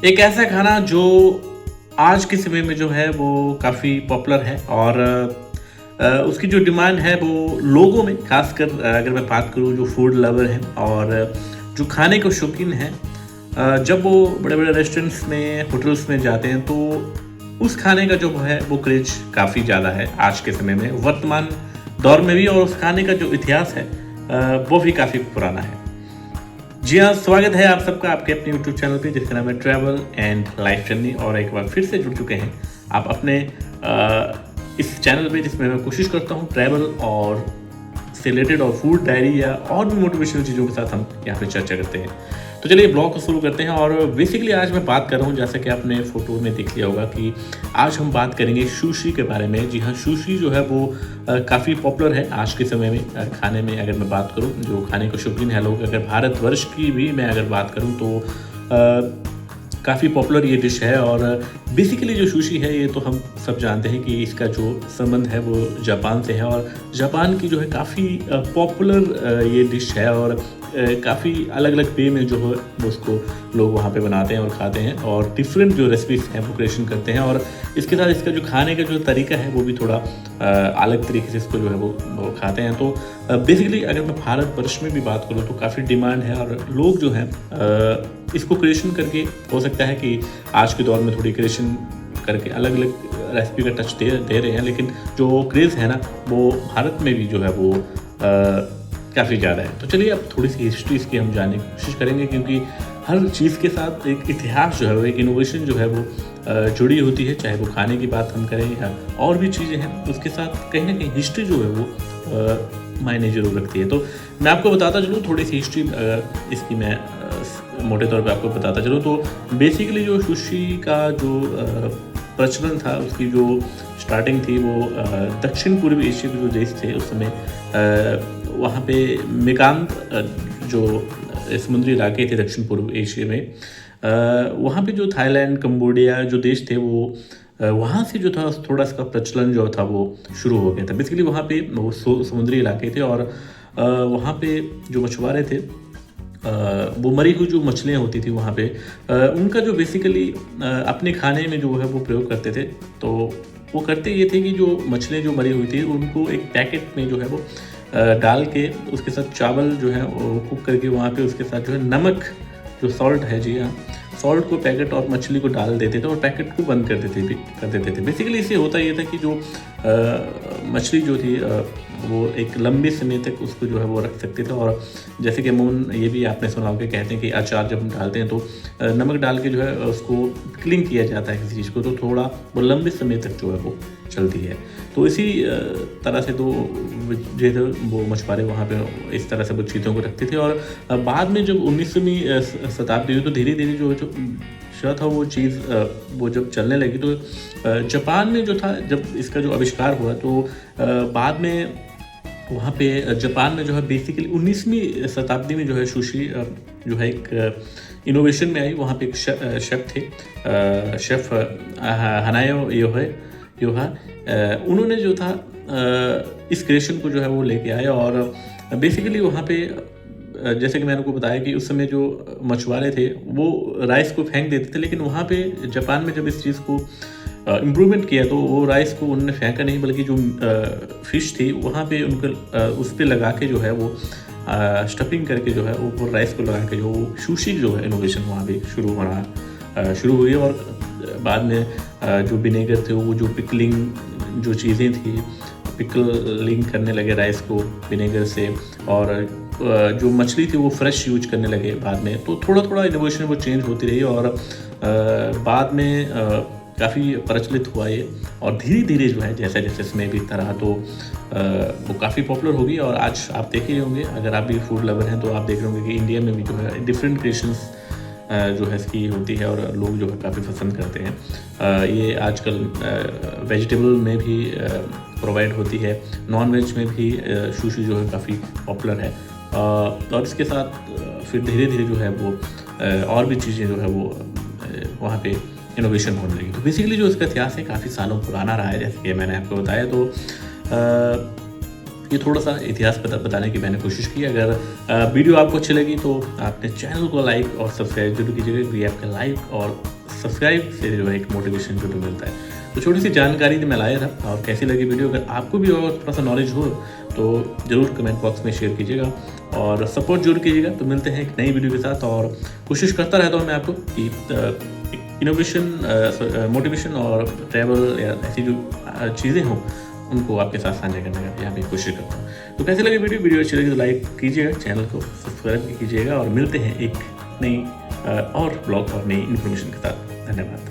एक ऐसा खाना जो आज के समय में जो है वो काफ़ी पॉपुलर है और उसकी जो डिमांड है वो लोगों में खासकर अगर मैं बात करूँ जो फूड लवर हैं और जो खाने के शौकीन हैं, जब वो बड़े-बड़े रेस्टोरेंट्स में, होटल्स में जाते हैं तो उस खाने का जो है वो क्रेज़ काफ़ी ज़्यादा है आज के समय में, वर्तमान दौर में भी। और उस खाने का जो इतिहास है वो भी काफ़ी पुराना है। जी हाँ, स्वागत है आप सबका आपके अपने यूट्यूब चैनल पे जिसका नाम है ट्रैवल एंड लाइफ जर्नी। और एक बार फिर से जुड़ चुके हैं आप अपने इस चैनल पे जिसमें मैं कोशिश करता हूँ ट्रैवल और से रिलेटेड और फूड डायरी या और भी मोटिवेशनल चीज़ों के साथ हम यहाँ पे चर्चा करते हैं। तो चलिए ब्लॉग को शुरू करते हैं। और बेसिकली आज मैं बात कर रहा हूँ, जैसा कि आपने फ़ोटो में देख लिया होगा, कि आज हम बात करेंगे सुशी के बारे में। जी हाँ, सुशी जो है वो काफ़ी पॉपुलर है आज के समय में। खाने में अगर मैं बात करूँ, जो खाने के शौकीन है लोग, अगर भारतवर्ष की भी मैं अगर बात करूँ तो काफ़ी पॉपुलर ये डिश है। और बेसिकली जो सुशी है ये तो हम सब जानते हैं कि इसका जो संबंध है वो जापान से है। और जापान की जो है काफ़ी पॉपुलर ये डिश है और काफ़ी अलग अलग वे में जो है वो उसको लोग वहाँ पे बनाते हैं और खाते हैं और डिफरेंट जो रेसिपीज हैं वो क्रिएशन करते हैं। और इसके साथ इसका जो खाने का जो तरीका है वो भी थोड़ा अलग तरीके से इसको जो है वो खाते हैं। तो बेसिकली अगर मैं भारतवर्ष में भी बात करूँ तो काफ़ी डिमांड है और लोग जो हैं इसको क्रिएशन करके, हो सकता है कि आज के दौर में थोड़ी क्रिएशन करके अलग अलग रेसिपी का टच दे रहे हैं, लेकिन जो क्रेज़ है ना वो भारत में भी जो है वो काफ़ी ज़्यादा है। तो चलिए अब थोड़ी सी हिस्ट्री इसकी हम जानने की कोशिश करेंगे, क्योंकि हर चीज़ के साथ एक इतिहास जो है वो, एक इनोवेशन जो है वो जुड़ी होती है। चाहे वो खाने की बात हम करें या और भी चीज़ें हैं, उसके साथ कहीं ना कहीं हिस्ट्री जो है वो मायने जरूर रखती है। तो मैं आपको बताता चलूँ थोड़ी सी हिस्ट्री इसकी, मैं मोटे तौर पे आपको बताता चलूँ तो बेसिकली जो सुशी का जो प्रचलन था, उसकी जो स्टार्टिंग थी वो दक्षिण पूर्वी एशिया के जो देश थे उस समय, वहाँ पे मेकांग जो समुद्री इलाके थे दक्षिण पूर्व एशिया में, वहाँ पे जो थाईलैंड, कंबोडिया जो देश थे वो वहाँ से जो था थोड़ा इसका प्रचलन जो था वो शुरू हो गया था। बेसिकली वहाँ पे वो समुद्री इलाके थे और वहाँ पे जो मछुआरे थे, वो मरी हुई जो मछलियाँ होती थी वहाँ पे, उनका जो बेसिकली अपने खाने में जो है वो प्रयोग करते थे। तो वो करते ये थे कि जो मछलियाँ जो मरी हुई थी उनको एक पैकेट में जो है वो डाल के उसके साथ चावल जो है वो कुक करके वहाँ पे उसके साथ जो है नमक, जो सॉल्ट है, जी हाँ, सॉल्ट को पैकेट और मछली को डाल देते थे और पैकेट को बंद कर देते थे। बेसिकली इससे होता ये था कि जो मछली जो थी वो एक लंबे समय तक उसको जो है वो रख सकते थे। और जैसे कि अमूमन ये भी आपने सुना होगा, कहते हैं कि अचार जब हम डालते हैं तो नमक डाल के जो है उसको पिकलिंग किया जाता है किसी चीज़ को, तो थोड़ा वो लंबे समय तक जो है वो चलती है। तो इसी तरह से तो जो थे वो मछुआरे वहाँ पे इस तरह से वो चीज़ों को रखते थे। और बाद में जब 19वीं शताब्दी हुई तो धीरे धीरे जो था वो चीज़ वो जब चलने लगी तो जापान में जो था, जब इसका जो आविष्कार हुआ तो बाद में वहाँ पे जापान में जो है बेसिकली 19वीं शताब्दी में जो है सुशी जो है एक इनोवेशन में आई। वहाँ पे एक शेफ़ थे, शेफ़ हनायो योहा, उन्होंने जो था इस क्रिएशन को जो है वो लेके आए। और बेसिकली वहाँ पे जैसे कि मैंने आपको बताया कि उस समय जो मछुआरे थे वो राइस को फेंक देते थे, लेकिन वहाँ पे जापान में जब इस चीज़ को इम्प्रूवमेंट किया तो वो राइस को उन्होंने फेंका नहीं, बल्कि जो फ़िश थी वहाँ पे उनको उस पर लगा के जो है वो स्टफिंग करके जो है वो राइस को लगा के जो सुशी जो है इनोवेशन वहाँ पे शुरू हुई। और बाद में जो विनेगर थे वो जो पिकलिंग जो चीज़ें थी, पिकलिंग करने लगे राइस को विनेगर से, और जो मछली थी वो फ्रेश यूज करने लगे बाद में। तो थोड़ा थोड़ा इनोवेशन वो चेंज होती रही और बाद में काफ़ी प्रचलित हुआ ये। और धीरे धीरे जो है जैसे जैसे समय बीतता रहा तो वो काफ़ी पॉपुलर होगी। और आज आप देख ही होंगे, अगर आप भी फूड लवर हैं तो आप देख रहे होंगे कि इंडिया में भी जो है डिफरेंट क्रिएशंस जो है इसकी होती है और लोग जो है काफ़ी पसंद करते हैं। ये आजकल वेजिटेबल में भी प्रोवाइड होती है, नॉन वेज में भी सुशी जो है काफ़ी पॉपुलर है। और इसके साथ फिर धीरे धीरे जो है वो और भी चीज़ें जो है वो वहाँ पे इनोवेशन होने लगी। तो बेसिकली जो इसका इतिहास है काफ़ी सालों पुराना रहा है, जैसे कि मैंने आपको बताया। तो ये थोड़ा सा इतिहास बताने की मैंने कोशिश की। अगर वीडियो आपको अच्छी लगी तो आपने चैनल को लाइक और सब्सक्राइब जरूर कीजिएगा, क्योंकि आपका लाइक और सब्सक्राइब से जो है एक मोटिवेशन जो मिलता है। तो छोटी सी जानकारी मैं लाया था, और कैसी लगी वीडियो, अगर आपको भी और थोड़ा सा नॉलेज हो तो ज़रूर कमेंट बॉक्स में शेयर कीजिएगा और सपोर्ट जरूर कीजिएगा। तो मिलते हैं एक नई वीडियो के साथ, और कोशिश करता रहता हूँ मैं आपको कि इनोवेशन, मोटिवेशन और ट्रैवल या ऐसी जो चीज़ें हों उनको आपके साथ साझा करने का यहाँ पे कोशिश करता हूँ। तो कैसी लगी वीडियो अच्छी लगी तो लाइक कीजिएगा, चैनल को सब्सक्राइब कीजिएगा, और मिलते हैं एक नई और ब्लॉग और नई इन्फॉर्मेशन के साथ। धन्यवाद।